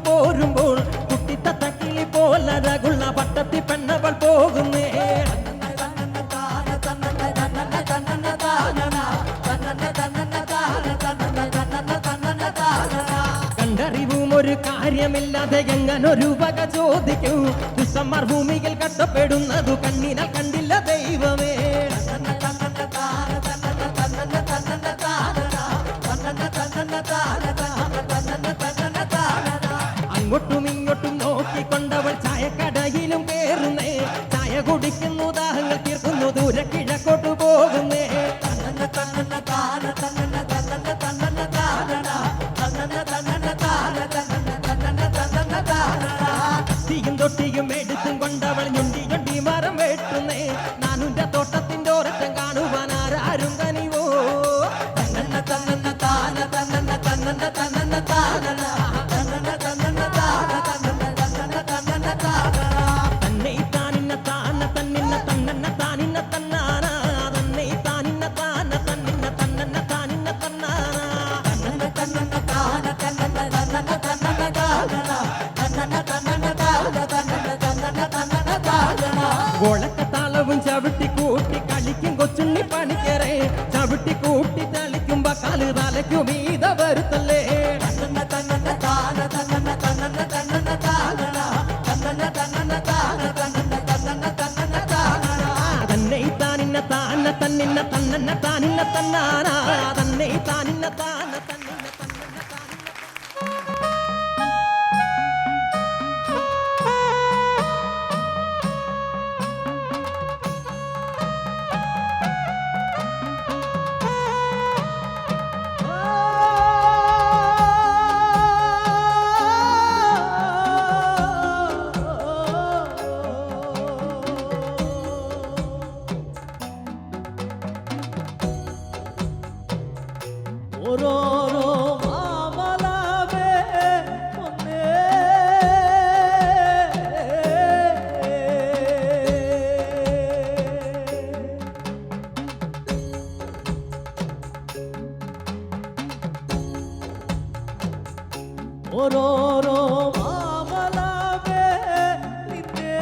പോരുമ്പോൾ കുട്ടിത്തക്കിളി പോലരകുള്ള പട്ടത്തി പെണ്ണവൾ പോകുന്നേ കണ്ടറിവും ഒരു കാര്യമില്ലാതെ എങ്ങനൊരു വക ചോദിക്കൂ കുസമ്മർ ഭൂമിയിൽ കഷ്ടപ്പെടുന്നതു കണ്ണിനാൽ കണ്ടില്ല ദൈവമേ അങ്ങോട്ടും ഇങ്ങോട്ടും നോക്കിക്കൊണ്ടവൾ ചായക്കടയിലും കേറുന്നേ ചായ കുടിക്കുന്നു ദാഹങ്ങൾ തീർക്കുന്നു ദൂരെ കിഴക്കോട്ട് പോകുന്നേ തീയും തൊട്ടിയും എടുത്തും കൊണ്ടവൾ ഞൊണ്ടി ഞൊണ്ടി മരം വെട്ടുന്നേ നാനുന്റെ തോട്ടത്തിന്റെ ഓരറ്റം കാണുവാൻ ആരും കനിവോ ഓളക്കത്താളവും ചവിട്ടി കൂട്ടി കളിക്കും കൊച്ചുണ്ണി പണിക്കരെ ചവിട്ടി കൂട്ടി തളിക്കുമ്പോ കാല് തലയ്ക്കു മീത വരുത്തല്ലേ തന്നെ താനിന്ന താന തന്നിന്ന തന്ന താനിന്ന തന്നാന തന്നെ താനിന്ന താന തന്നിന്ന ഓരോരോ മാമലവേ ഒന്നേ ഓരോരോ മാമലവേ നിന്നേ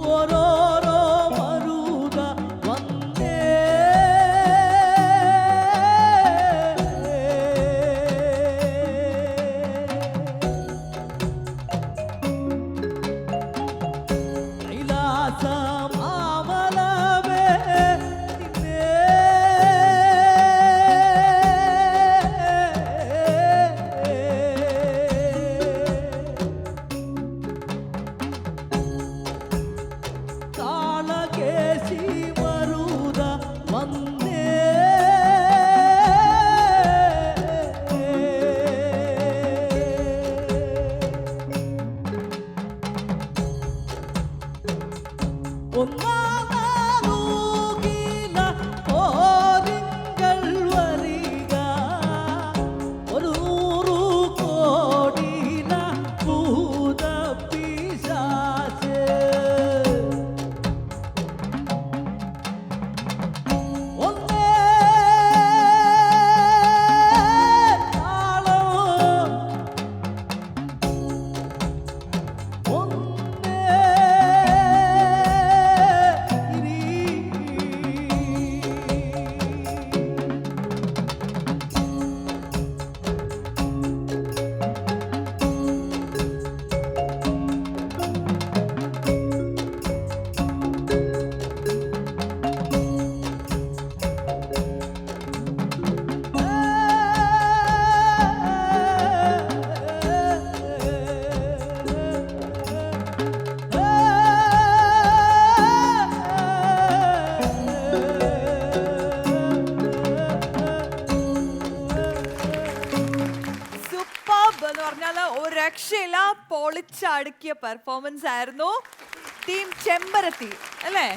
ഓരോരോ മരുത വന്നേ കൈലാസ മാമലവേ നിന്നേ കാളകേശി മരുത വന്നേ ഒന്നാമൂകില ഓരിങ്കൾ വരിക ഒരു 100 കോടിന ഭൂത പിശാചേ ഒന്നേ താളം ഒന്നേ ഇനി സൂപ്പർബ് എന്ന് പറഞ്ഞാൽ ഒരു രക്ഷയില്ല പൊളിച്ചടുക്കിയ പെർഫോമൻസ് ആയിരുന്നു ടീം ചെമ്പരത്തി അല്ലേ?